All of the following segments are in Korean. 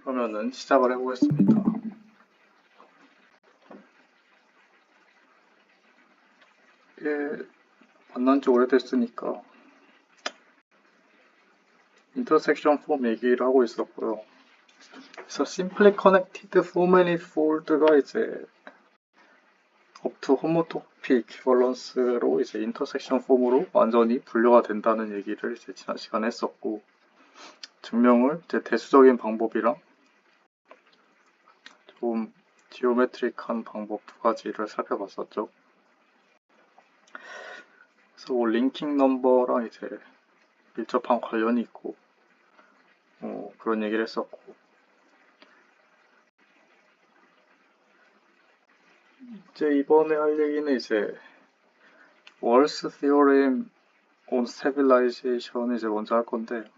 그러면은 시작을 해보겠습니다. 이게 만난 지 오래됐으니까 인터섹션 폼 얘기를 하고 있었고요. 그래서 simply connected form manifold가 이제 up to homotopy equivalence로 이제 인터섹션 폼으로 완전히 분류가 된다는 얘기를 이제 지난 시간에 했었고, 증명을 이제 대수적인 방법이랑 좀 지오메트릭한 방법 두 가지를 살펴봤었죠. 그래서 뭐 링킹 넘버랑 이제 밀접한 관련이 있고 그런 얘기를 했었고, 이제 이번에 할 얘기는 이제 월스 theorem on stabilization을 이제 먼저 할 건데,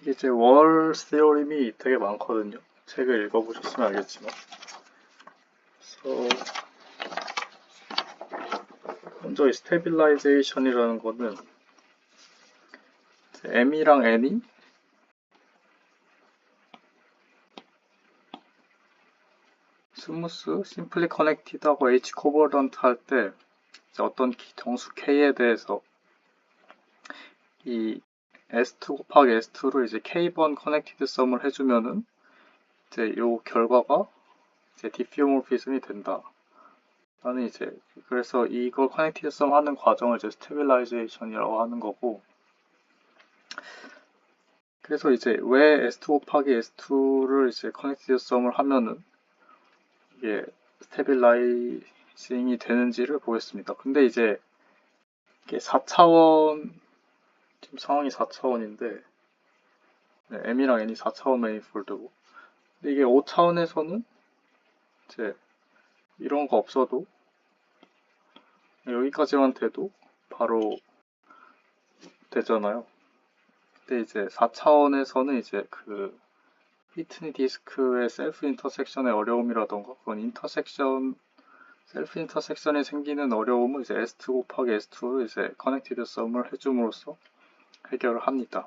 이게 이제 월스 theorem이 되게 많거든요. 책을 읽어보셨으면 알겠지만. 그래서 먼저 이 stabilization이라는 거는 M이랑 N이 스무스, 심플리 커넥티드하고 H 코버런트 할 때 어떤 정수 K에 대해서 이 S2 곱하기 S2를 이제 K번 커넥티드 썸을 해주면은 이제 요 결과가 이제 디피오모피즘이 된다. 나는 이제 그래서 이걸 커넥티드 썸 하는 과정을 이제 스테빌라이제이션이라고 하는 거고, 그래서 이제 왜 S2 곱하기 S2를 이제 커넥티드 썸을 하면은 이게 스테빌라이징이 되는지를 보겠습니다. 근데 이제 이게 4차원, 지금 상황이 4차원인데 M이랑 N이 4차원 매니폴드고, 근데 이게 5차원에서는 이제 이런 거 없어도 여기까지만 돼도 바로 되잖아요. 근데 이제 4차원에서는 이제 그 휘트니 디스크의 셀프 인터섹션의 어려움이라던가 그건 셀프 인터섹션에 생기는 어려움을 이제 S2 곱하기 S2로 이제 커넥티드 썸을 해줌으로써 해결을 합니다.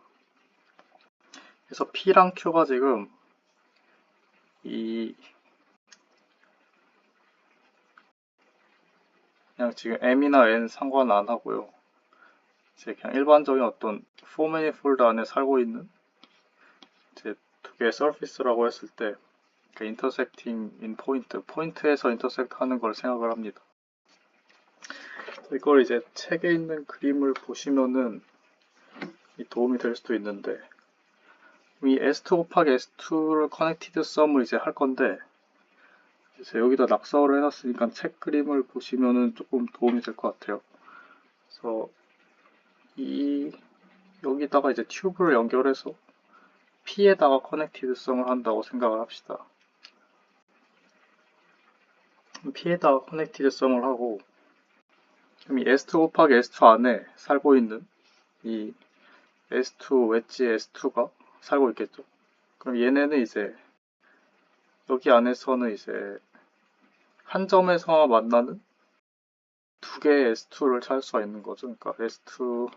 그래서 P랑 Q가 지금 그냥 지금 M이나 N 상관 안 하고요. 이제 그냥 일반적인 어떤 포 매니폴드 안에 살고 있는 이제 두 개의 서피스라고 했을 때 그 인터섹팅 인 포인트에서 인터섹트 하는 걸 생각을 합니다. 이걸 이제 책에 있는 그림을 보시면은 도움이 될 수도 있는데, 이 S2 곱하기 S2를 커넥티드 썸을 이제 할 건데, 이제 여기다 낙서를 해놨으니까 책 그림을 보시면은 조금 도움이 될 것 같아요. 그래서 여기다가 이제 튜브를 연결해서 P에다가 커넥티드 썸을 한다고 생각을 합시다. P에다가 커넥티드 썸을 하고, 그럼 이 S2 곱하기 S2 안에 살고 있는 이 S2 웨지 S2가 살고 있겠죠. 그럼 얘네는 이제 여기 안에서는 이제 한 점에서만 만나는 두 개의 S2를 찾을 수가 있는 거죠. 그러니까 S2이랑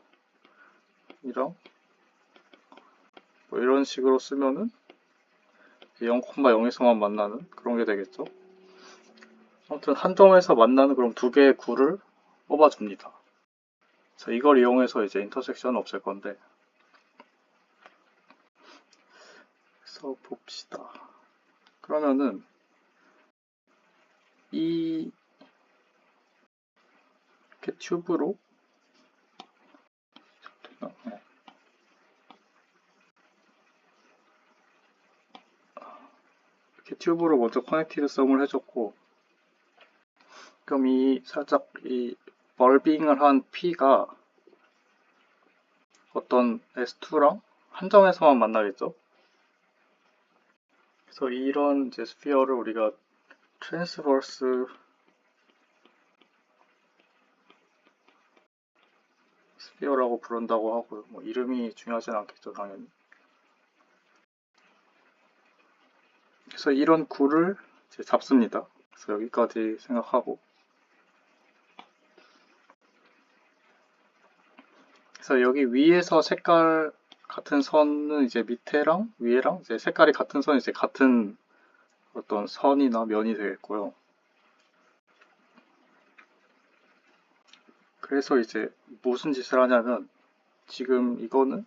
뭐 이런 식으로 쓰면은 0,0에서만 만나는 그런 게 되겠죠. 아무튼 한 점에서 만나는 그럼 두 개의 구를 뽑아줍니다. 그래서 이걸 이용해서 이제 인터섹션을 없앨 건데, 그래서 봅시다. 그러면은 이렇게 튜브로 이렇게 튜브로 먼저 커넥티드 썸을 해줬고, 그럼 살짝 벌빙을 한 P가 어떤 S2랑 한 점에서만 만나겠죠? 그래서 이런 이제 스피어를 우리가 트랜스버스 스피어라고 부른다고 하고요. 뭐 이름이 중요하진 않겠죠, 당연히. 그래서 이런 구를 이제 잡습니다. 그래서 여기까지 생각하고, 그래서 여기 위에서 색깔 같은 선은 이제 밑에랑 위에랑 이제 색깔이 같은 선이 이제 같은 어떤 선이나 면이 되겠고요. 그래서 이제 무슨 짓을 하냐면 지금 이거는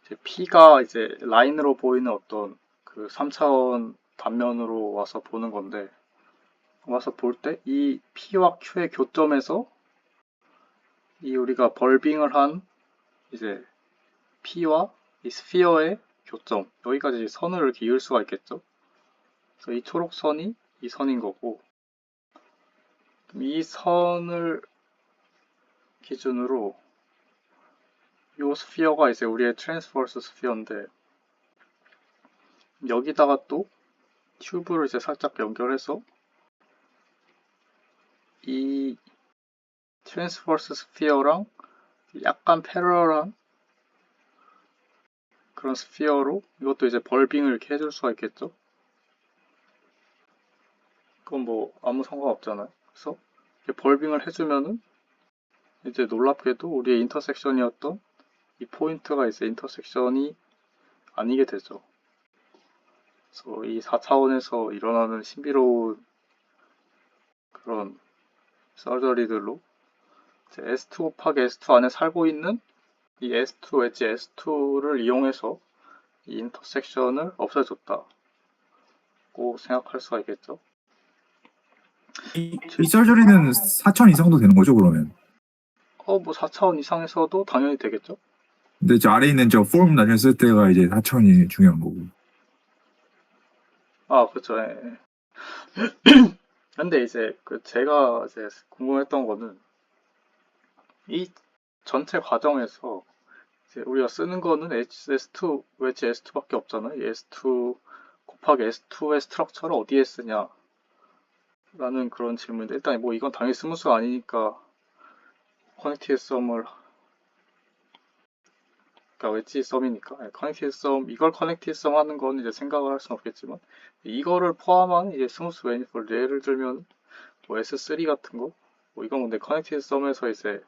이제 P가 이제 라인으로 보이는 어떤 그 3차원 단면으로 와서 보는 건데 와서 볼 때 이 P와 Q의 교점에서 이 우리가 벌빙을 한 이제 P와 이 스피어의 교점 여기까지 선을 이렇게 이을 수가 있겠죠. 그래서 이 초록선이 이 선인 거고 이 선을 기준으로 이 스피어가 이제 우리의 트랜스버스 스피어인데 여기다가 또 튜브를 이제 살짝 연결해서 이 트랜스버스 스피어랑 약간 패러럴한 그런 스피어로 이것도 이제 벌빙을 이렇게 해줄 수가 있겠죠. 그건 뭐 아무 상관없잖아요. 그래서 이렇게 벌빙을 해주면은 이제 놀랍게도 우리의 인터섹션이었던 이 포인트가 이제 인터섹션이 아니게 되죠. 그래서 이 4차원에서 일어나는 신비로운 그런 서저리들로 S2 곱하기 S2 안에 살고 있는 이 S2 웨지 S2를 이용해서 이 인터섹션을 없애줬다고 생각할 수가 있겠죠. 이 썰저리는 4천 이상도 되는 거죠, 그러면? 뭐 4차원 이상에서도 당연히 되겠죠. 근데 저 아래 있는 저 폼 나중에 쓸 때가 이제 4천이 중요한 거고. 그렇죠. 예. 근데 이제 제가 이제 궁금했던 거는 이 전체 과정에서 이제 우리가 쓰는 거는 S2 웨지 S2밖에 없잖아요. S2 곱하기 S2의 스트럭처를 어디에 쓰냐 라는 그런 질문인데 일단 뭐 이건 당연히 스무스가 아니니까 커넥티드 썸을 그러니까 웨지 썸이니까 커넥티드 썸 이걸 커넥티드 썸 하는 건 이제 생각을 할 수는 없겠지만 이거를 포함한 이제 스무스 매니폴드 예를 들면 뭐 S3 같은 거 뭐 이건 근데 커넥티드 썸에서 이제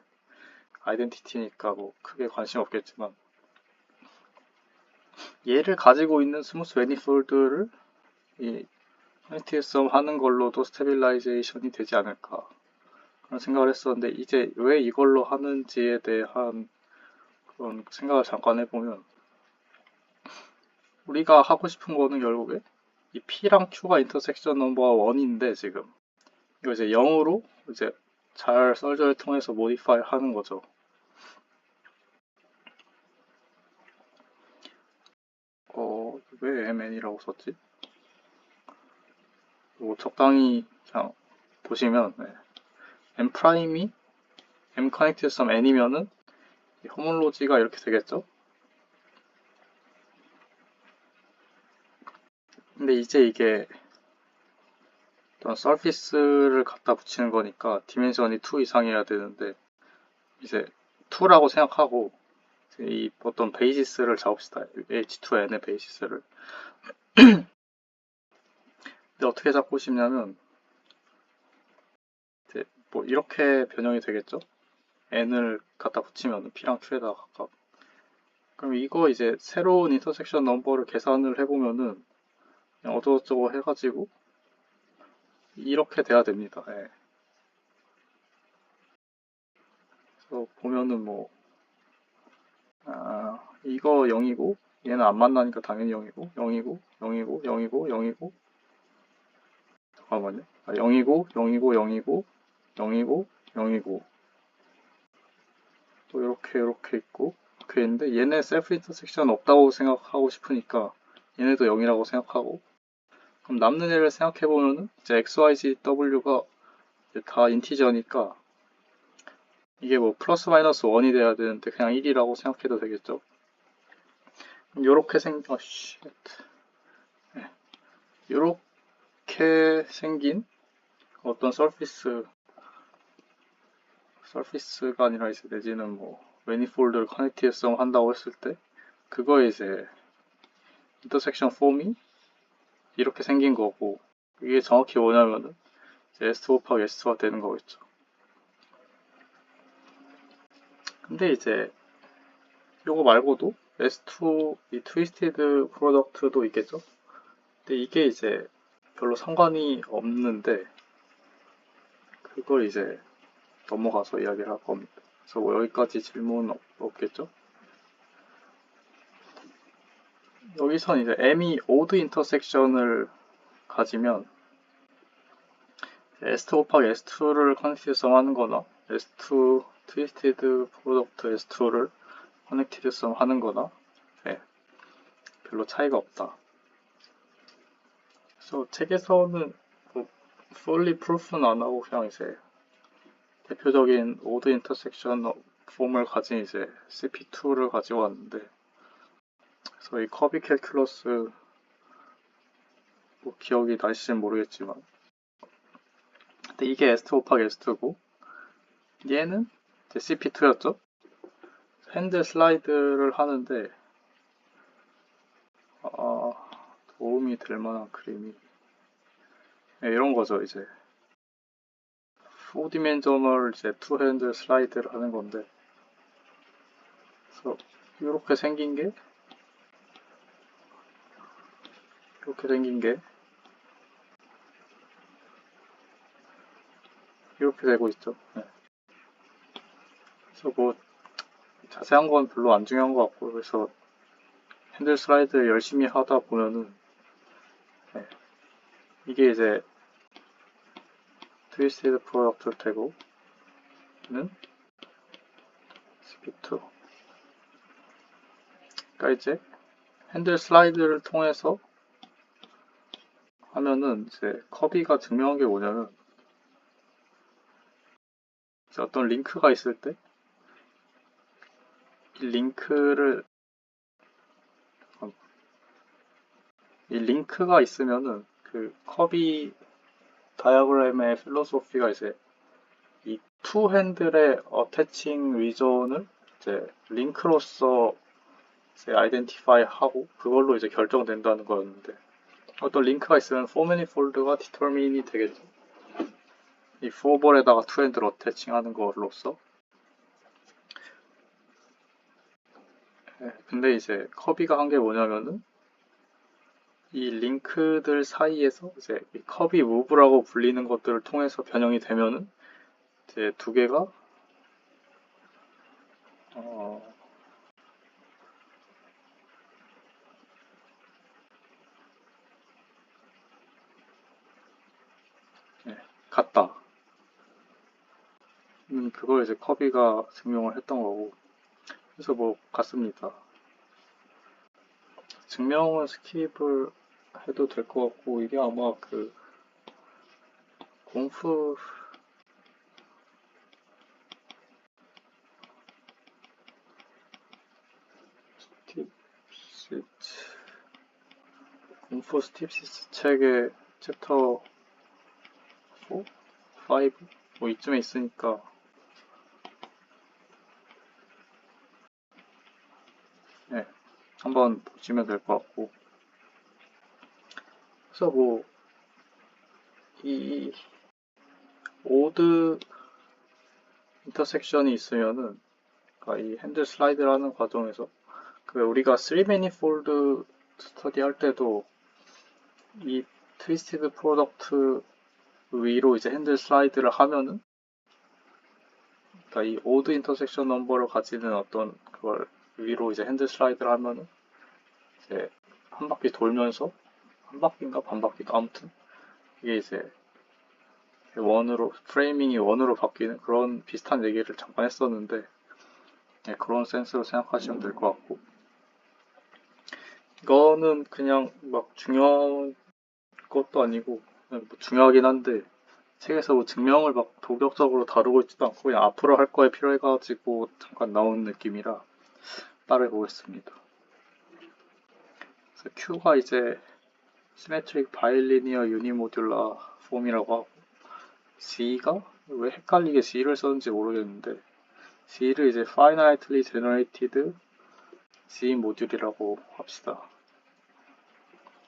아이덴티티니까 뭐 크게 관심 없겠지만 얘를 가지고 있는 스무스 매니폴드를 이 커넥티드 썸 하는 걸로도 스테빌라이제이션이 되지 않을까 그런 생각을 했었는데 이제 왜 이걸로 하는지에 대한 그런 생각을 잠깐 해보면 우리가 하고 싶은 거는 결국에 이 P랑 Q가 인터섹션 넘버가 1인데 지금 이거 이제 0으로 이제 잘 썰저를 통해서 모디파이 하는 거죠. 왜 MN이라고 썼지? 뭐 적당히 그냥 보시면 M 프라임이 M 커넥티드 썸 N이면은 호몰로지가 이렇게 되겠죠? 근데 이제 이게 어떤 서피스를 갖다 붙이는 거니까 디멘션이 2 이상이어야 되는데 이제 2라고 생각하고 이 어떤 베이시스를 잡읍시다. H2N의 베이시스를. 근데 어떻게 잡고 싶냐면 이제 뭐 이렇게 변형이 되겠죠? N을 갖다 붙이면 P랑 Q에다가 각각. 그럼 이거 이제 새로운 인터섹션 넘버를 계산을 해보면은 그냥 어쩌고저쩌고 해가지고 이렇게 돼야 됩니다. 예. 그래서 보면은 뭐 이거 0이고 얘는 안 만나니까 당연히 0이고 0이고 0이고 0이고 0이고 잠깐만요. 0이고 0이고 0이고 0이고 0이고 또 이렇게 있고 이렇게 있는데 얘네 셀프 인터섹션 없다고 생각하고 싶으니까 얘네도 0이라고 생각하고 그럼 남는 애를 생각해보면은 이제 XYZW가 다 인티저니까 이게 뭐 플러스 마이너스 1이 돼야 되는데 그냥 1이라고 생각해도 되겠죠. 그럼 요렇게 요렇게 생긴 어떤 서피스가 아니라 이제 내지는 뭐 매니폴드를 커넥티드성 한다고 했을 때 그거에 이제 인터섹션 폼이 이렇게 생긴 거고 이게 정확히 뭐냐면은 S2 곱하기 S2가 되는 거겠죠. 근데 이제 요거 말고도 S2 이 트위스티드 프로덕트도 있겠죠? 근데 이게 이제 별로 상관이 없는데 그걸 이제 넘어가서 이야기를 할 겁니다. 그래서 뭐 여기까지 질문 없겠죠? 여기선 이제 M이 오드 인터섹션을 가지면 S2 곱하기 S2를 커넥티드 썸 하는 거나 S2 트위스티드 프로덕트 S2를 커넥티드 썸 하는 거나 네, 별로 차이가 없다. 그래서 책에서는 뭐 fully proof는 안 하고 그냥 이제 대표적인 오드 인터섹션 폼을 가진 이제 CP2를 가지고 왔는데 그래서 이 커비 캘큘러스 뭐 기억이 나실지는 모르겠지만 근데 이게 S2 곱하기 S2고 얘는 이제 CP2였죠. 핸들 슬라이드를 하는데 도움이 될 만한 그림이 네, 이런 거죠. 이제 4디멘저널 이제 투 핸들 슬라이드를 하는 건데 그래서 이렇게 생긴 게 이렇게 되고 있죠. 네. 그래서 뭐 자세한 건 별로 안 중요한 것 같고 그래서 핸들 슬라이드 열심히 하다 보면은 네. 이게 이제 트위스티드 프로덕트 되고 는 CP2 그러니까 이제 핸들 슬라이드를 통해서 하면은 이제 커비가 증명한 게 뭐냐면 이제 어떤 링크가 있을 때 이 링크가 있으면은 그 커비 다이어그램의 필로소피가 이제 이 투 핸들의 어태칭 리존을 이제 링크로서 이제 아이덴티파이 하고 그걸로 이제 결정된다는 거였는데 어떤 링크가 있으면 for manifold가 디터민이 되겠죠. 이 포볼에다가 투 핸들 어태칭하는 걸로써 네, 근데 이제 커비가 한 게 뭐냐면은 이 링크들 사이에서 이제 이 커비 무브라고 불리는 것들을 통해서 변형이 되면은 이제 두 개가 네, 같다. 그걸 이제 커비가 증명을 했던 거고 그래서 뭐 같습니다. 증명은 스킵을 해도 될 것 같고 이게 아마 그 공프 스팁시스 책의 챕터 4? 5? 뭐 이쯤에 있으니까 네, 한번 보시면 될 것 같고 그래서 뭐 이 오드 인터섹션이 있으면은 그러니까 이 핸들 슬라이드를 하는 과정에서 그 우리가 3매니폴드 스터디 할 때도 이 트위스티드 프로덕트 위로 이제 핸들 슬라이드를 하면은 그러니까 이 오드 인터섹션 넘버를 가지는 어떤 그걸 위로 이제 핸들 슬라이드를 하면은 이제 한 바퀴 돌면서 한 바퀴인가 반 바퀴가 아무튼 이게 이제 원으로 프레이밍이 원으로 바뀌는 그런 비슷한 얘기를 잠깐 했었는데 네, 그런 센스로 생각하시면 될 것 같고 이거는 그냥 막 중요한 것도 아니고 뭐 중요하긴 한데 책에서 뭐 증명을 막 도덕적으로 다루고 있지도 않고 그냥 앞으로 할 거에 필요해가지고 잠깐 나온 느낌이라 따라해보겠습니다. 그래서 Q가 이제 시메트릭 바일리니어 유니모듈라 폼이라고 하고 G가 왜 헷갈리게 G를 썼는지 모르겠는데 G를 이제 finitely generated G 모듈이라고 합시다.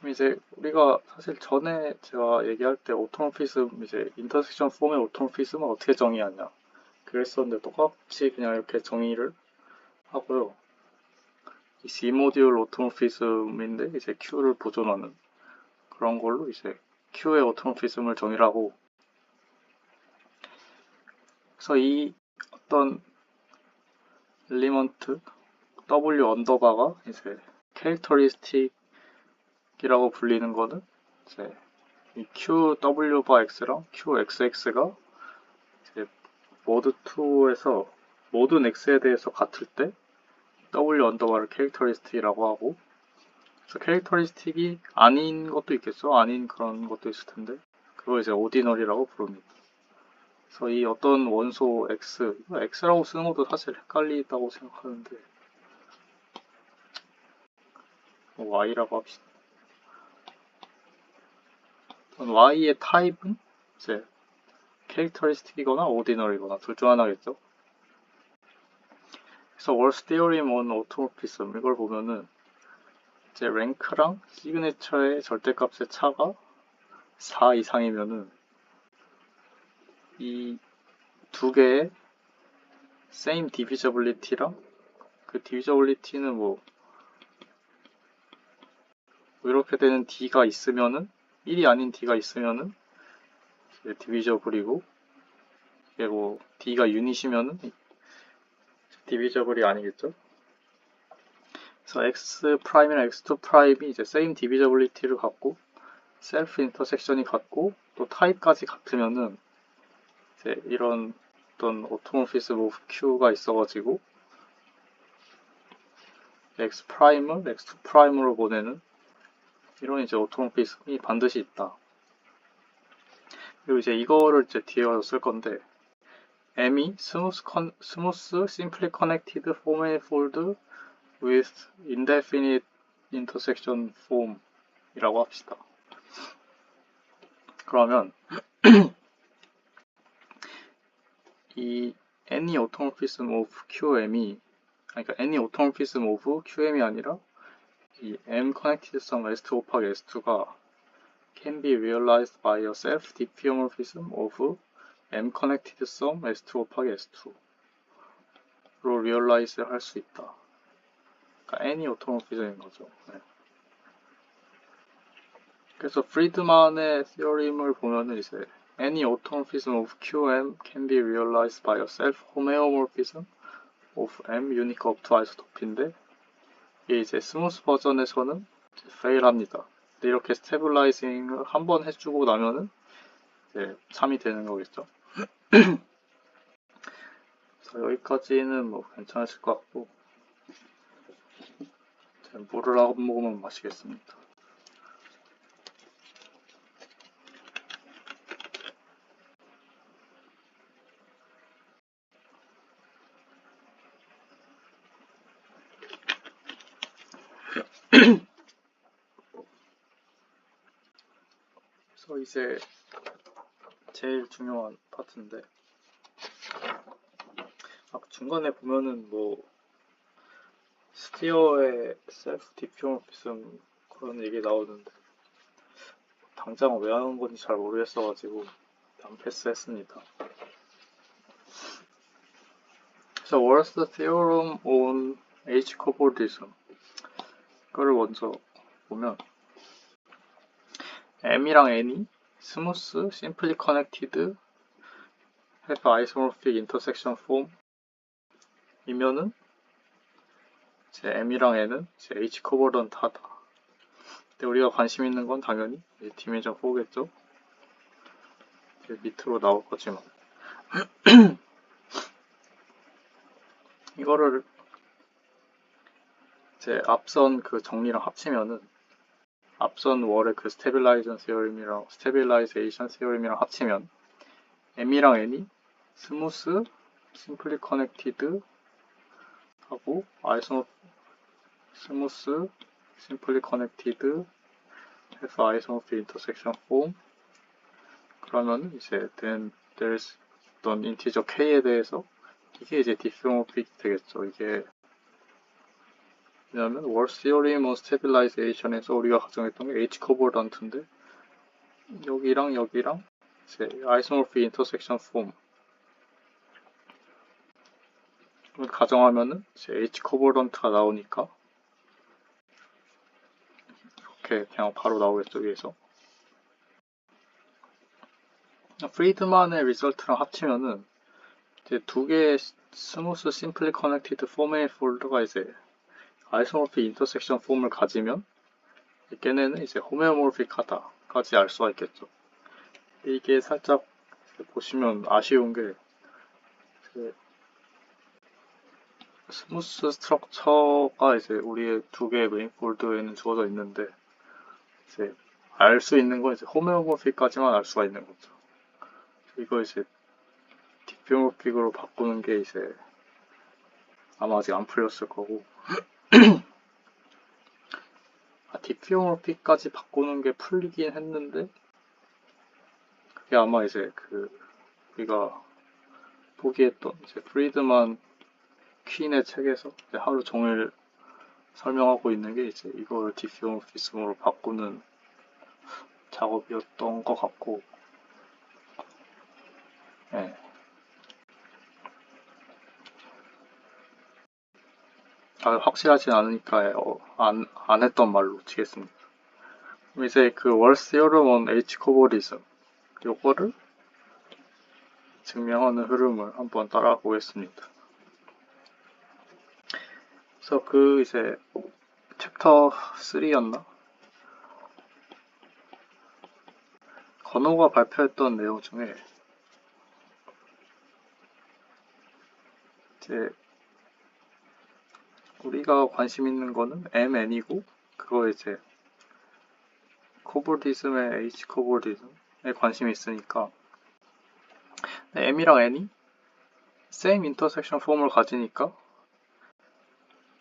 이제 우리가 사실 전에 제가 얘기할 때 오토모피즘 이제 인터섹션 폼의 오토모피즘은 어떻게 정의하냐 그랬었는데 똑같이 그냥 이렇게 정의를 하고요. 이 C 모듈 오토모피즘인데 이제 Q를 보존하는 그런 걸로 이제 Q의 오토모피즘을 정의하고, 그래서 이 어떤 엘리먼트 W 언더바가 이제 캐릭터리스틱이라고 불리는 거는 이제 이 QW 바 X랑 QXX가 이제 모드 2에서 모든 X에 대해서 같을 때 W 언더바를 캐릭터리스틱이라고 하고, 그래서 캐릭터리스틱이 아닌 것도 있겠죠. 아닌 그런 것도 있을 텐데 그걸 이제 오디널이라고 부릅니다. 그래서 이 어떤 원소 X, X라고 쓰는 것도 사실 헷갈리다고 생각하는데 Y라고 합시다. Y의 타입은 이제 캐릭터리스틱이거나 오디널이거나 둘 중 하나겠죠. 그래서 월스 티어림 온 오토모피즘 이걸 보면은 이제 랭크랑 시그네처의 절대값의 차가 4 이상이면은 이 두 개의 same divisibility랑 그 divisibility는 뭐 이렇게 되는 D가 있으면은 1이 아닌 D가 있으면은 이제 디비저블이고, 이게 뭐 D가 유닛이면은 디비저블이 아니겠죠. 그래서 X 프라임이랑 X2 프라임이 이제 same divisibility를 갖고 셀프 인터섹션이 같고 또 타입까지 같으면은 이제 이런 어떤 오토모피즘 오브 Q가 있어가지고 X 프라임을 X2 프라임으로 보내는 이런 이제 오토모피즘이 반드시 있다. 그리고 이제 이거를 이제 뒤에 와서 쓸 건데, M이 smooth, simply connected four manifold with indefinite intersection form 이라고 합시다. 그러면 이 any automorphism of QM이, 그러니까 any automorphism of QM이 아니라 이 M connected sum S2 곱하기 S2가 can be realized by a self-diffeomorphism of M connected sum S2 곱하기 S2로 realize 할 수 있다. 그러니까 any automorphism인 거죠. 네. 그래서 프리드만의 theorem을 보면은 이제 any automorphism of QM can be realized by a self-homeomorphism of M unique up to isotop인데, 이게 이제 스무스 버전에서는 fail합니다. 근데 이렇게 스테빌라이징을 한번 해주고 나면은 이제 참이 되는 거겠죠. 그래서 여기까지는 뭐 괜찮으실 것 같고, 물을 한 모금만 마시겠습니다. 그래서 이제 제일 중요한 파트인데, 중간에 보면은 뭐 스티어의 셀프 디퓨어피즘 그런 얘기 나오는데 당장 왜 하는 건지 잘 모르겠어가지고 그냥 패스했습니다. 그래서 What's the theorem on H-cobordism? 이거를 먼저 보면 M이랑 N이 smooth, simply connected, have isomorphic intersection form 이면은 이제 M이랑 N은 이제 H-cobordant하다. 근데 우리가 관심 있는 건 당연히 디멘전 4겠죠? 밑으로 나올 거지만 이거를 이제 앞선 그 정리랑 합치면은 앞선 월의 그 스테빌라이제이션 세어림이랑 합치면 M이랑 N이 스무스, 심플리 커넥티드 하고 스무스, 심플리 커넥티드 have isomorphic intersection form. 그러면 이제 then there's 어떤 인티저 k에 대해서 이게 이제 디퓨어피c 되겠죠. 이게 왜냐면 월스 티어림 온 스테빌라이제이션에서 우리가 가정했던 게 H-cobordant인데 여기랑 여기랑 이제 아이소모피 인터섹션 폼을 가정하면은 이제 H-cobordant가 나오니까 이렇게 그냥 바로 나오겠죠, 위에서. 프리드만의 리설트랑 합치면은 이제 두 개의 스무스 심플리 커넥티드 폼 매니폴드가 이제 아이소모픽 인터섹션 폼을 가지면 걔네는 이제 호메오모픽하다까지 알 수가 있겠죠. 이게 살짝 보시면 아쉬운 게 스무스 스트럭처가 이제 우리의 두 개의 매니폴드에는 주어져 있는데 이제 알 수 있는 건 이제 호메오모픽까지만 알 수가 있는 거죠. 이거 이제 디피오모픽으로 바꾸는 게 이제 아마 아직 안 풀렸을 거고 디피오모픽까지 바꾸는 게 풀리긴 했는데 그게 아마 이제 우리가 포기했던 이제 프리드만 퀸의 책에서 이제 하루 종일 설명하고 있는 게 이제 이걸 디피오모피즘으로 바꾸는 작업이었던 것 같고, 네. 확실하진 않으니까 안 했던 말로 치겠습니다. 이제 월스 히어름 온 H 코보리즘 요거를 증명하는 흐름을 한번 따라가 보겠습니다. 그래서 이제 챕터 3였나? 건호가 발표했던 내용 중에 이제 우리가 관심 있는 거는 MN이고 그거 이제 코보디즘의 H 코보디즘에 관심이 있으니까 M이랑 N이 same intersection 폼을 가지니까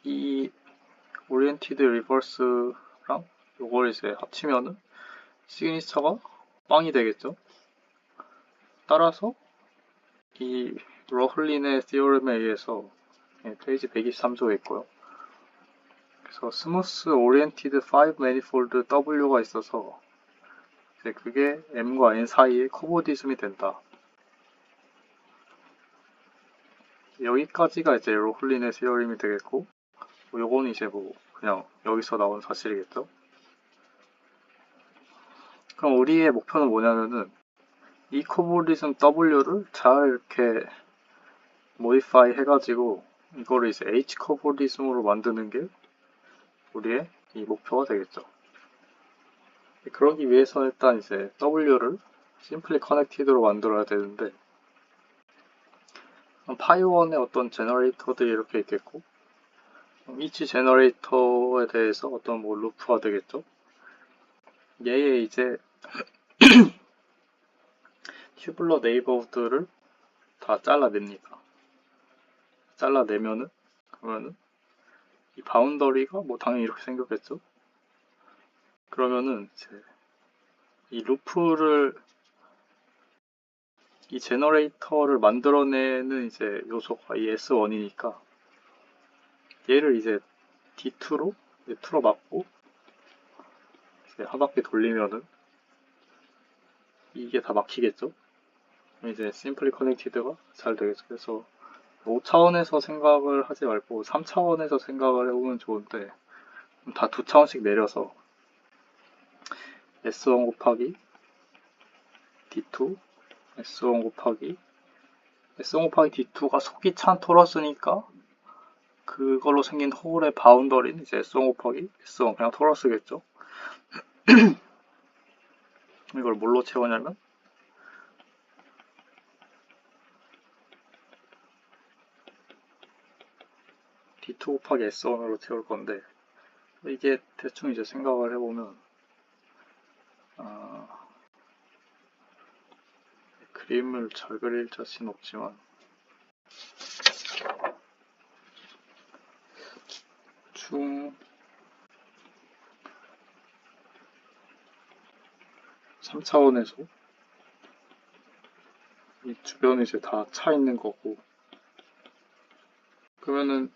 이 오리엔티드 리버스랑 요걸 이제 합치면은 시그니처가 빵이 되겠죠. 따라서 이 러플린의 티오렘에 의해서 페이지 123조에 있고요. 그래서 스무스 오리엔티드 5 매니폴드 W가 있어서 이제 그게 M과 N 사이에 코보디즘이 된다. 여기까지가 이제 러플린의 티오렘이 되겠고 요거는 이제 그냥 여기서 나온 사실이겠죠. 그럼 우리의 목표는 뭐냐면은 이 코보디즘 W를 잘 이렇게 모디파이 해가지고 이거를 이제 H 코보디즘으로 만드는 게 우리의 이 목표가 되겠죠. 그러기 위해서는 일단 이제 W를 심플리 커넥티드로 만들어야 되는데 파이원의 어떤 제너레이터들이 이렇게 있겠고 each 제너레이터에 대해서 어떤 루프가 되겠죠. 얘의 이제 튜블러 네이버후드를 다 잘라냅니다. 잘라내면은 그러면은 이 바운더리가 당연히 이렇게 생겼겠죠. 그러면은 이제 이 루프를 이 제너레이터를 만들어내는 이제 요소가 이 S1이니까 얘를 이제 D2로 틀어막고 이제 한 바퀴 돌리면은 이게 다 막히겠죠. 이제 심플리 커넥티드가 잘 되겠죠. 그래서 5차원에서 생각을 하지 말고 3차원에서 생각을 해보면 좋은데 다 2차원씩 내려서 S1 곱하기 D2 S1 곱하기 S1 곱하기 D2가 속이 찬 토러스니까 그걸로 생긴 홀의 바운더리는 이제 S1 곱하기 S1 그냥 토러스겠죠. 이걸 뭘로 채우냐면 D2 곱하기 S1으로 채울 건데 이게 대충 이제 생각을 해보면 그림을 잘 그릴 자신 없지만 중 3차원에서 이 주변이 이제 다 차 있는 거고 그러면은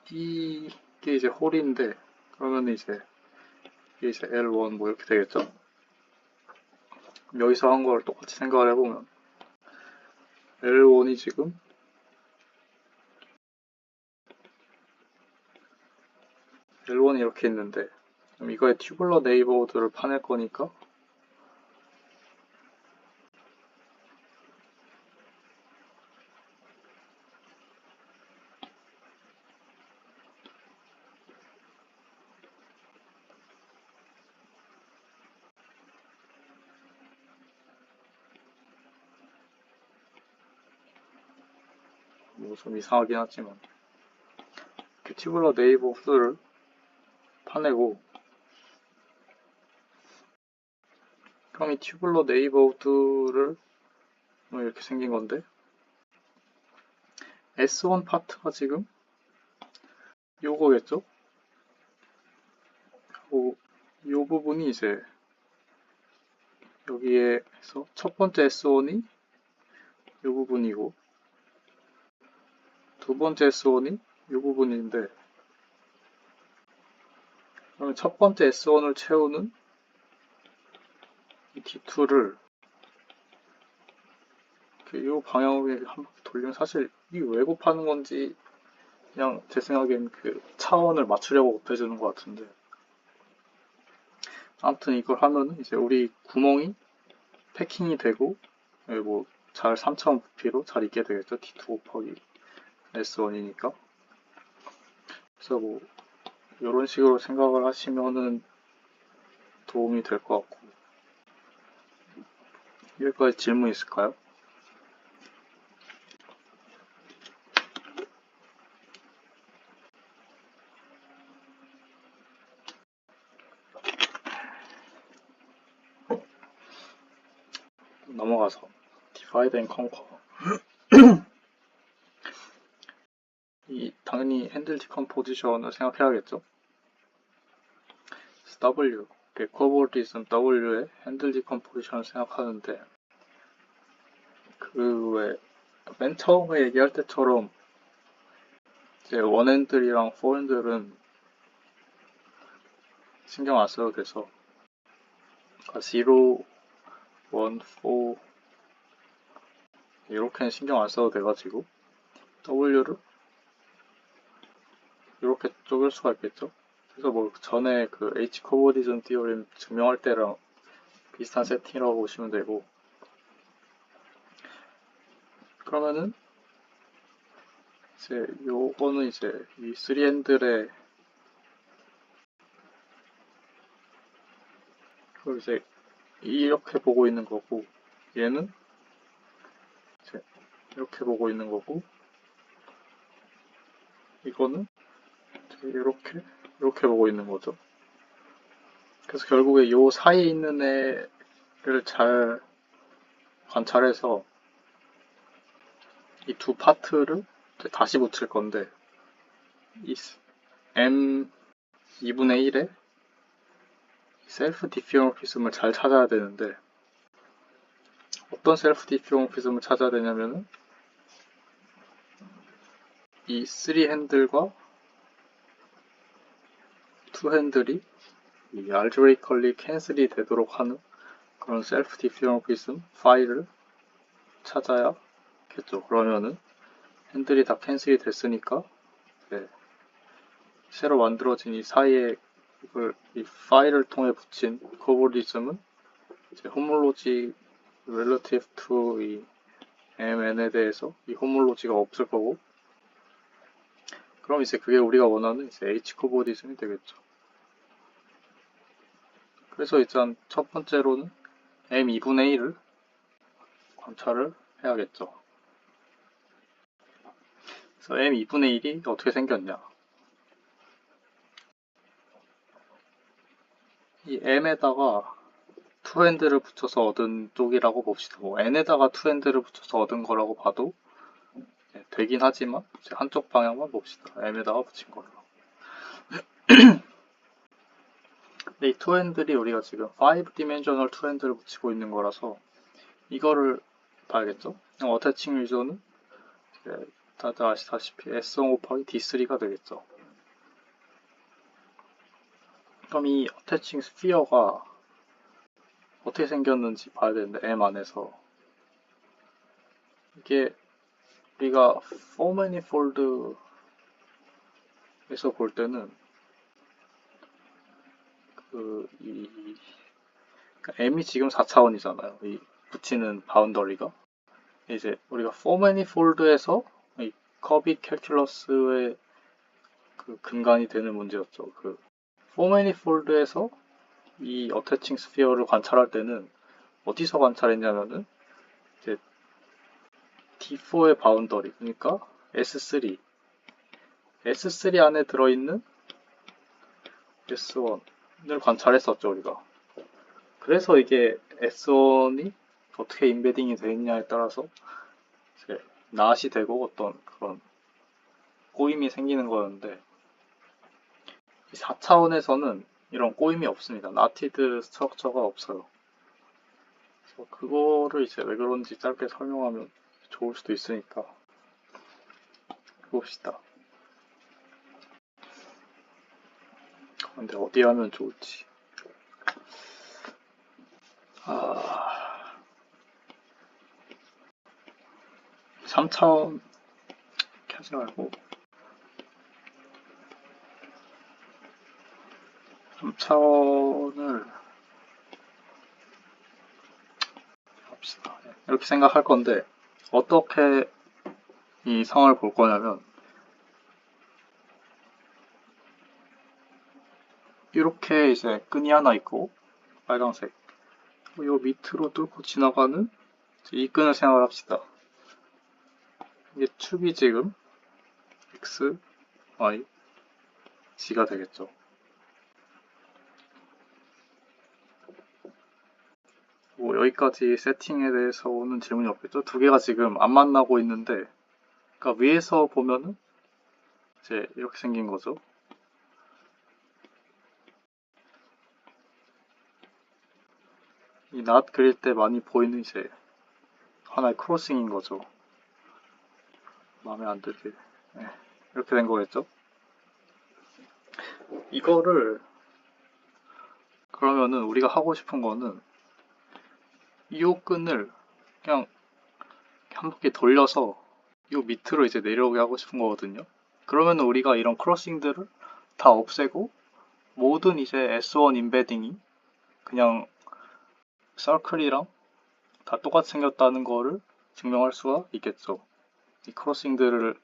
이게 이제 홀인데 그러면 이제 이게 이제 L1 이렇게 되겠죠. 여기서 한 걸 똑같이 생각을 해보면 L1이 지금 L1이 이렇게 있는데 그럼 이거에 튜블러 네이버호드를 파낼 거니까 뭐 좀 이상하긴 하지만 이렇게 튜블러 네이버호드를 파내고, 그럼 이 튜블러 네이버호드를 이렇게 생긴 건데, S1 파트가 지금 요거겠죠? 요 부분이 이제 여기에서 첫 번째 S1이 요 부분이고, 두 번째 S1이 요 부분인데, 그러면 첫 번째 S1을 채우는 이 D2를 이 방향으로 한 바퀴 돌리면, 사실 이게 왜 곱하는 건지 그냥 제 생각엔 그 차원을 맞추려고 곱해주는 것 같은데, 아무튼 이걸 하면 이제 우리 구멍이 패킹이 되고 뭐 잘 3차원 부피로 잘 있게 되겠죠. D2 곱하기 S1이니까. 그래서 뭐 이런 식으로 생각을 하시면은 도움이 될 것 같고, 여기까지 질문 있을까요? 넘어가서 divide and conquer. 당연히 핸들 디컴포지션을 생각해야겠죠. W, 코어보디즘 W의 핸들 디컴포지션을 생각하는데, 왜 맨 처음에 얘기할 때처럼 이제 원핸들이랑 포핸들은 신경 안 써도 돼서, 그러니까 0, 1, 4 이렇게는 신경 안 써도 돼가지고 W를 이렇게 쪼갤 수가 있겠죠. 그래서 뭐 전에 그 H 코어디즘 티오렘 증명할 때랑 비슷한 세팅이라고 보시면 되고, 그러면은 이제 요거는 이제 이 3핸들의 그걸 이제 이렇게 보고 있는 거고, 얘는 이제 이렇게 보고 있는 거고, 이거는 이제 이렇게 보고 있는 거죠. 그래서 결국에 요 사이에 있는 애를 잘 관찰해서 이 두 파트를 다시 붙일 건데, 이 M 2분의 1의 셀프 디피오모피즘을 잘 찾아야 되는데, 어떤 셀프 디피오모피즘을 찾아야 되냐면은 이 3핸들과 2핸들이 이 알제브레이컬리 캔슬이 되도록 하는 그런 셀프 디피오모피즘 파일을 찾아야겠죠. 그러면은 핸들이 다 캔슬이 됐으니까 새로 만들어진 이 사이에 이 파일을 통해 붙인 코보리즘은 이제 호몰로지 relative to 이 MN에 대해서 이 호몰로지가 없을 거고, 그럼 이제 그게 우리가 원하는 이제 H 코보리즘이 되겠죠. 그래서 일단 첫 번째로는 M 2분의 1을 관찰을 해야겠죠. 그래서 M 2분의 1이 어떻게 생겼냐. 이 M에다가 투핸드를 붙여서 얻은 쪽이라고 봅시다. 뭐 N에다가 투핸드를 붙여서 얻은 거라고 봐도 되긴 하지만 이제 한쪽 방향만 봅시다. M에다가 붙인 걸로. 근데 이 투핸들이 우리가 지금 5디멘셔널 투핸드를 붙이고 있는 거라서 이거를 봐야겠죠. 어태칭 유저는 다들 아시다시피 S1 곱하기 D3가 되겠죠. 그럼 이 어태칭 스피어가 어떻게 생겼는지 봐야 되는데, M 안에서 이게 우리가 4manifold에서 볼 때는 m이 지금 4차원이잖아요. 이 붙이는 바운더리가. 이제 우리가 for manifold에서 이 커비 캘큘러스의 그 근간이 되는 문제였죠. 그 for manifold에서 이 어태칭 스피어를 관찰할 때는 어디서 관찰했냐면은 이제 D4의 바운더리, 그러니까 S3 안에 들어있는 S1을 관찰했었죠, 우리가. 그래서 이게 S1이 어떻게 인베딩이 되어 있냐에 따라서 이제 낫이 되고 어떤 그런 꼬임이 생기는 거였는데, 이 4차원에서는 이런 꼬임이 없습니다. 나티드 스트럭처가 없어요. 그래서 그거를 이제 왜 그런지 짧게 설명하면 좋을 수도 있으니까 해봅시다. 근데 어디 하면 좋을지. 3차원 이렇게 하지 말고 3차원을 합시다. 이렇게 생각할 건데, 어떻게 이 상황을 볼 거냐면, 이렇게 이제 끈이 하나 있고, 빨강색. 요 밑으로 뚫고 지나가는 이 끈을 생각을 합시다. 이게 축이 지금 X, Y, G가 되겠죠. 뭐 여기까지 세팅에 대해서 오는 질문이 없겠죠. 두 개가 지금 안 만나고 있는데, 그러니까 위에서 보면은 이제 이렇게 생긴 거죠. 이 낫 그릴 때 많이 보이는 이제 하나의 크로싱인 거죠. 마음에 안 들게. 네, 이렇게 된 거겠죠. 이거를 그러면은 우리가 하고 싶은 거는 이 끈을 그냥 한 바퀴 돌려서 이 밑으로 이제 내려오게 하고 싶은 거거든요. 그러면 우리가 이런 크로싱들을 다 없애고 모든 이제 S1 인베딩이 그냥 서클이랑 다 똑같이 생겼다는 거를 증명할 수가 있겠죠. 이 크로싱들을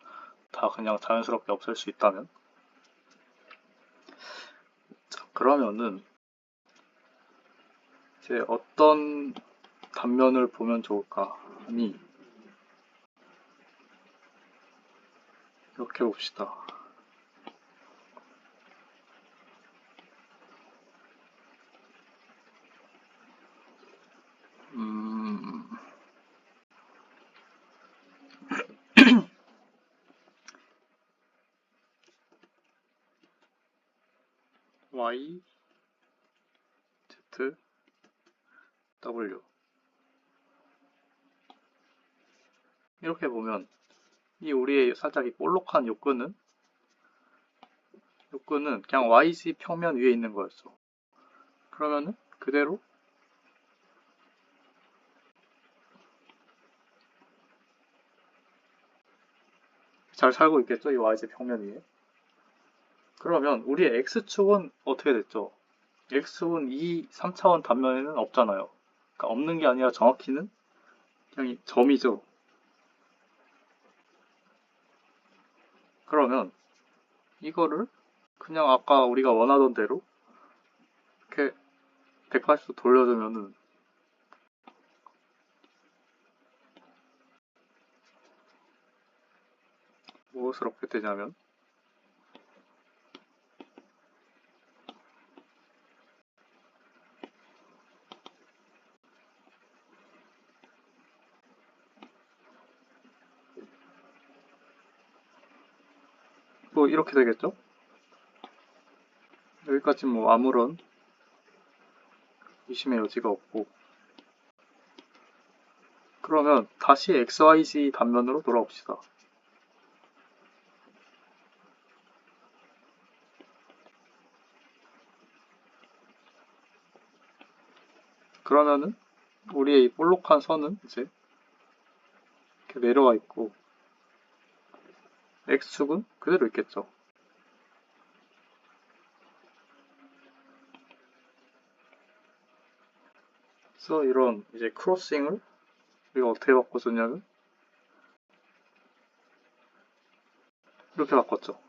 다 그냥 자연스럽게 없앨 수 있다면. 자, 그러면은 이제 어떤 단면을 보면 좋을까 하니 이렇게 봅시다. Y, Z, W 이렇게 보면 이 우리의 살짝 이 볼록한 요끈은 그냥 YZ 평면 위에 있는 거였어. 그러면은 그대로 잘 살고 있겠죠, 이 YZ 평면 위에. 그러면 우리의 X축은 어떻게 됐죠? X축은 이 3차원 단면에는 없잖아요. 그러니까 없는 게 아니라 정확히는 그냥 이 점이죠. 그러면 이거를 그냥 아까 우리가 원하던 대로 이렇게 180도 돌려주면은 무엇을 얻게 되냐면 뭐 이렇게 되겠죠? 여기까지 뭐 아무런 의심의 여지가 없고, 그러면 다시 XYZ 단면으로 돌아옵시다. 그러면은 우리의 이 볼록한 선은 이제 이렇게 내려와 있고 X축은 그대로 있겠죠. 그래서 이런 이제 크로싱을 우리가 어떻게 바꿔줬냐면 이렇게 바꿨죠.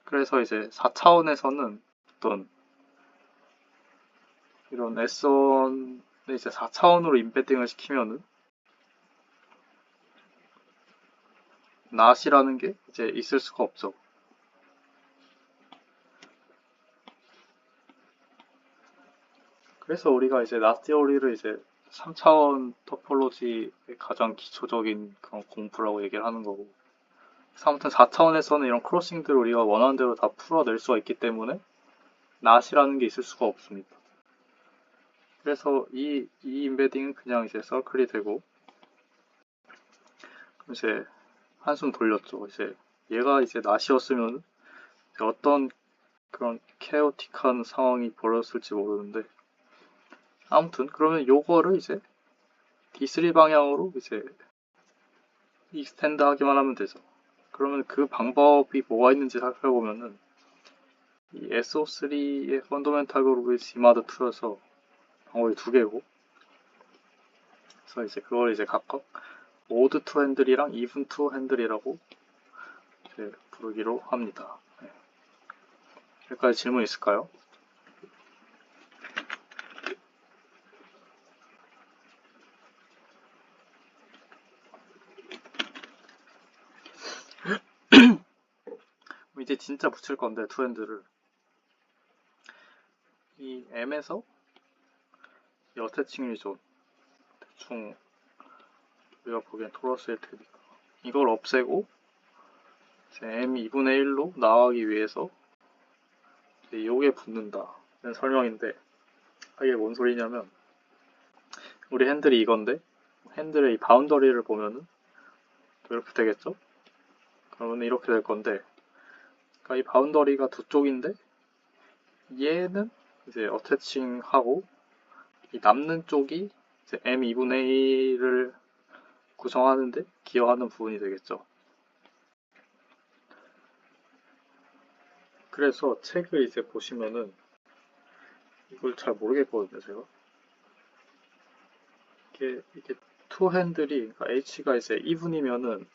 그래서 이제 4차원에서는 어떤 이런 S1을 이제 4차원으로 임베딩을 시키면은 not이라는 게 이제 있을 수가 없죠. 그래서 우리가 이제 not theory를 이제 3차원 토폴로지의 가장 기초적인 그런 공부라고 얘기를 하는 거고, 아무튼 4차원에서는 이런 크로싱들을 우리가 원하는 대로 다 풀어낼 수가 있기 때문에 not이라는 게 있을 수가 없습니다. 그래서 이 임베딩은 그냥 이제 서클이 되고, 이제 한숨 돌렸죠. 이제 얘가 이제 not이었으면 어떤 그런 케오틱한 상황이 벌어졌을지 모르는데, 아무튼 그러면 요거를 이제 D3 방향으로 이제 익스텐드 하기만 하면 되죠. 그러면 그 방법이 뭐가 있는지 살펴보면은 이 SO3의 펀더멘탈 그룹이 Gmod2여서 방법이 두 개고, 그래서 이제 그걸 이제 각각 odd to handle이랑 even to handle이라고 이제 부르기로 합니다. 네. 여기까지 질문 있을까요? 이제 진짜 붙일 건데 to handle을 이 M에서 이 어태칭 리존 대충 우리가 보기엔 토러스일 테니까 이걸 없애고 M이 2분의 1로 나가기 위해서 요게 붙는다 는 설명인데, 이게 뭔 소리냐면 우리 핸들이 이건데 핸들의 이 바운더리를 보면은 이렇게 되겠죠? 그러면 이렇게 될 건데, 그러니까 이 바운더리가 두 쪽인데 얘는 이제 어태칭하고 이 남는 쪽이 이제 M 2분의 1을 구성하는데 기여하는 부분이 되겠죠. 그래서 책을 이제 보시면은 이걸 잘 모르겠거든요, 제가. 이게 투 핸들이, 그러니까 H가 이제 even이면은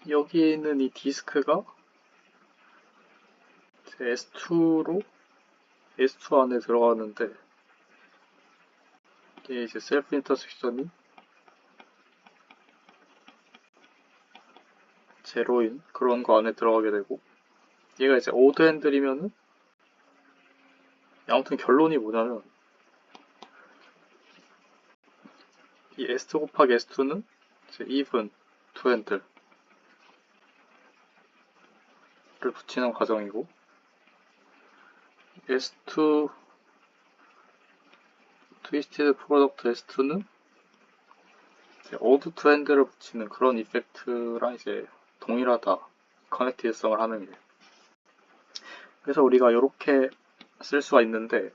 여기에 있는 이 디스크가 S2로 S2 안에 들어가는데, 이게 이제 셀프 인터섹션이 제로인 그런 거 안에 들어가게 되고, 얘가 이제 오드 핸들이면은 아무튼 결론이 뭐냐면 이 S2 곱하기 S2는 이제 even 투 핸들을 붙이는 과정이고, S2 트위스티드 프로덕트 S2는 오드 투 핸들을 붙이는 그런 이펙트랑 이제 동일하다, 커넥티드성을 하는 게. 그래서 우리가 이렇게 쓸 수가 있는데,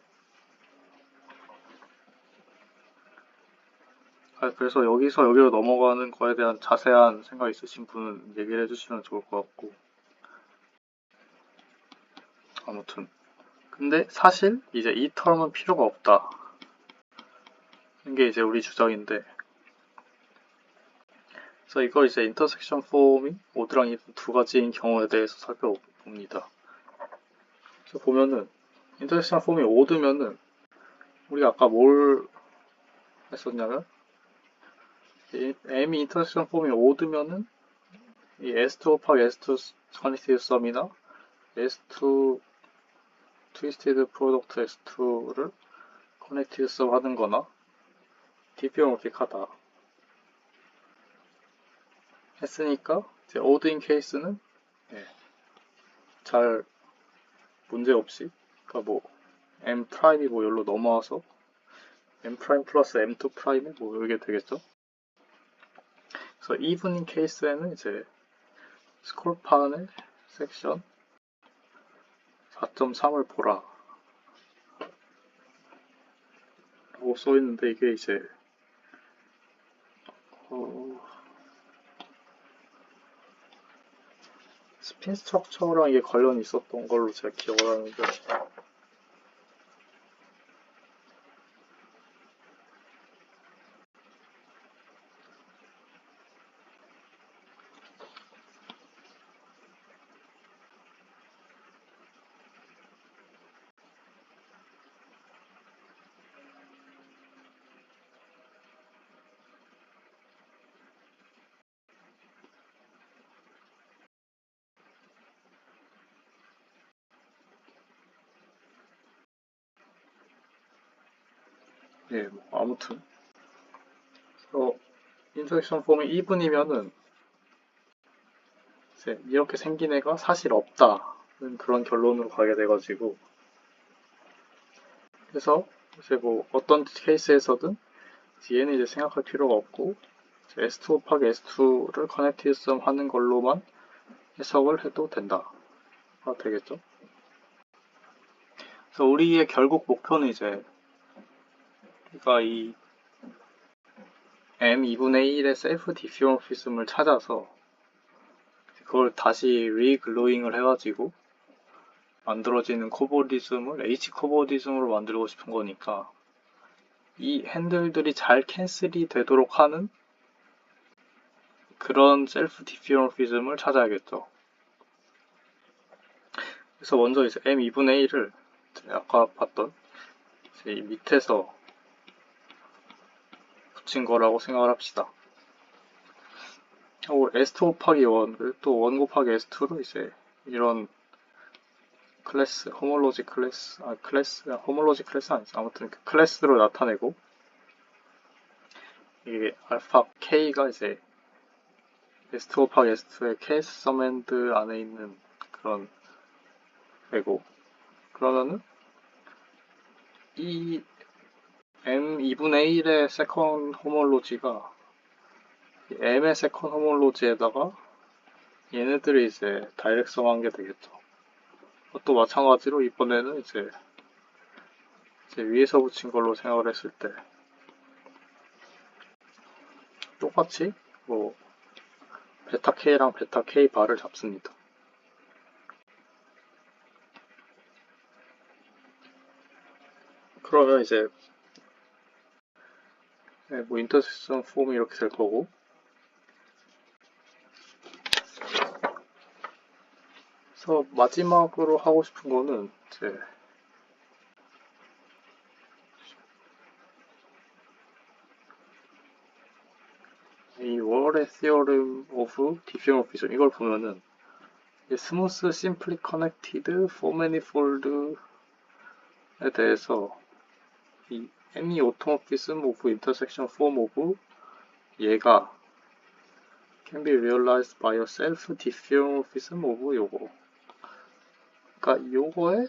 그래서 여기서 여기로 넘어가는 거에 대한 자세한 생각 있으신 분은 얘기를 해주시면 좋을 것 같고, 아무튼 근데 사실 이제 이 텀은 필요가 없다, 이게 이제 우리 주장인데, 그래서 이걸 이제 인터섹션 폼이 오드랑 이브 두 가지인 경우에 대해서 살펴봅니다. 그래서 보면은 인터섹션 폼이 오드면은 우리가 아까 뭘 했었냐면 M이 인터섹션 폼이 오드면은 이 S2 곱하기 S2 커넥티드 썸이나 S2 트위스티드 프로덕트 S2를 커넥티드 썸 하는 거나 디피오모픽하다 했으니까 이제 오드인 케이스는 잘 문제 없이, 그러니까 뭐 M 프라임이 뭐 여기로 넘어와서 M 프라임 플러스 M2 프라임이 뭐 이게 되겠죠. 그래서 이브닝 케이스에는 이제 스콜판의 섹션 4.3을 보라 라고 써있는데, 이게 이제 스핀 스트럭처랑 이게 관련이 있었던 걸로 제가 기억을 하는데 예, 뭐 아무튼 인터섹션 폼이 이분이면은 이제 이렇게 생긴 애가 사실 없다는 그런 결론으로 가게 돼가지고 그래서 이제 뭐 어떤 케이스에서든 얘는 이제 생각할 필요가 없고 S2 곱하기 S2를 커넥티드 썸 하는 걸로만 해석을 해도 된다가 되겠죠. 그래서 우리의 결국 목표는 이제 우리가 이 M2분의 1의 셀프 디퓨어피즘을 찾아서 그걸 다시 리글로잉을 해가지고 만들어지는 코보디즘을 H 코보디즘으로 만들고 싶은 거니까 이 핸들들이 잘 캔슬이 되도록 하는 그런 셀프 디퓨어피즘을 찾아야겠죠. 그래서 먼저 이제 M2분의 1을 아까 봤던 이제 이 밑에서 붙인 거라고 생각을 합시다. 하고 S2 곱하기 1, 또 1 곱하기 S2로 이제 이런 클래스, 호몰로지 클래스, 호몰로지 클래스 아니죠. 아무튼 그 클래스로 나타내고 이게 알파 K가 이제 S2 곱하기 S2의 케이스 서맨드 안에 있는 그런 애고 그러면은 이 M2분의 1의 세컨 호몰로지가 M의 세컨 호몰로지에다가 얘네들이 이제 다이렉성한 게 되겠죠. 또 마찬가지로 이번에는 이제 위에서 붙인 걸로 생각을 했을 때 똑같이 뭐 베타 K랑 베타 K 바를 잡습니다. 그러면 이제 뭐 인터섹션 폼이 이렇게 될 거고 그래서 마지막으로 하고 싶은 거는 이제 이 월의 Theorem of Diffeomorphism 이걸 보면은 스무스 심플리 커넥티드 포 매니폴드에 대해서 이 any automorphism of intersection form of 얘가 can be realized by a self diffeomorphism of 요거 그러니까 요거의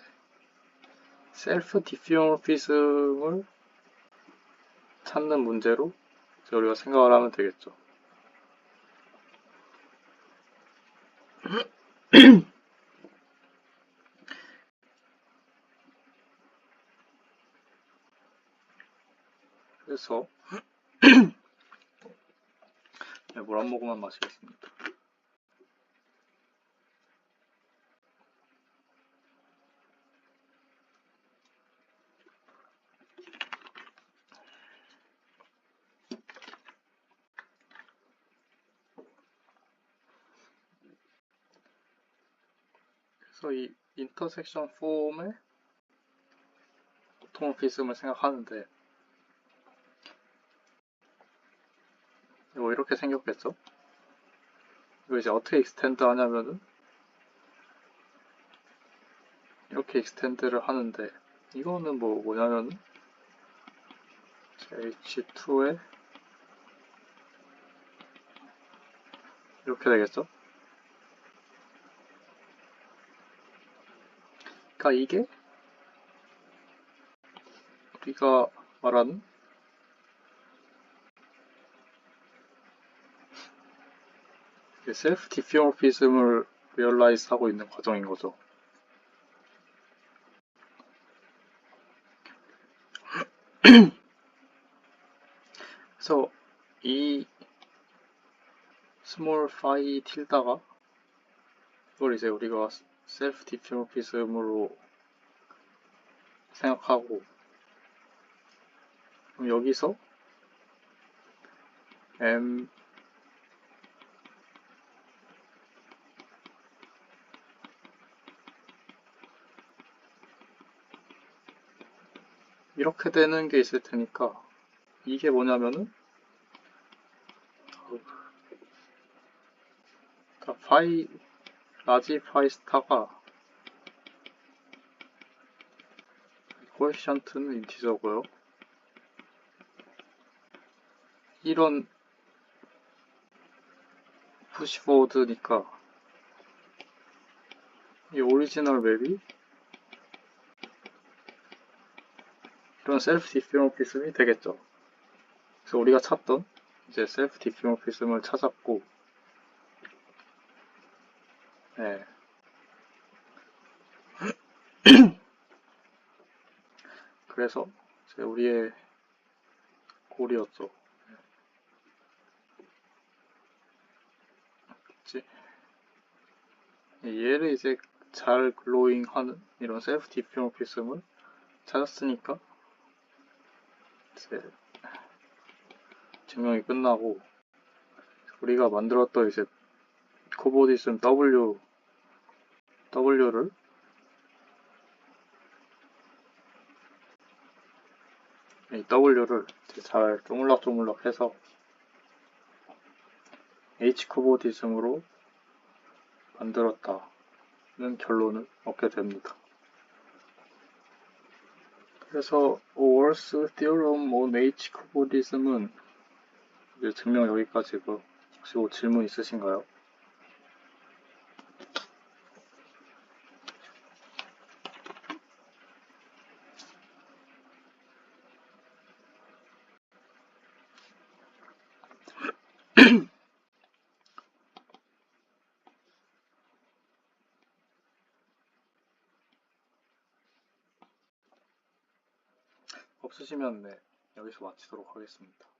셀프 디퓨어피즘을 찾는 문제로 우리가 생각을 하면 되겠죠. 그래서 물 한 모금만 마시겠습니다. 그래서 이 인터섹션 폼의 오토모피즘을 생각하는데 이거 이렇게 생겼겠죠? 이거 이제 어떻게 익스텐드 하냐면은 이렇게 익스텐드를 하는데 이거는 뭐냐면은 H2에 이렇게 되겠죠? 그러니까 이게 우리가 말하는 셀프 디퓨어피즘을 리얼라이즈 하고 있는 과정인 거죠. 그래서 이 스몰 파이 틸다가 그걸 이제 우리가 셀프 디모피즘으로 생각하고, 그럼 여기서 M 이렇게 되는 게 있을 테니까, 이게 뭐냐면은 파이 라지 파이 스타가 코에피션트는 인티저고요. 이런 푸시포워드니까 이 오리지널 맵이 이런 셀프 디모피즘이 되겠죠. 그래서 우리가 찾던 이제 셀프 디모피즘을 찾았고, 네. 그래서 이제 우리의 골이었죠. 그치? 얘를 이제 잘 글로잉하는 이런 셀프 디모피즘을 찾았으니까 이제 증명이 끝나고, 우리가 만들었던 이제 코보디즘 W를 이 W를 잘 쪼물락쪼물락 해서 H코보디즘으로 만들었다는 결론을 얻게 됩니다. 그래서 Walls Theorem on H코보디즘은 이제 증명 여기까지고, 혹시 뭐 질문 있으신가요? 없으시면 네, 여기서 마치도록 하겠습니다.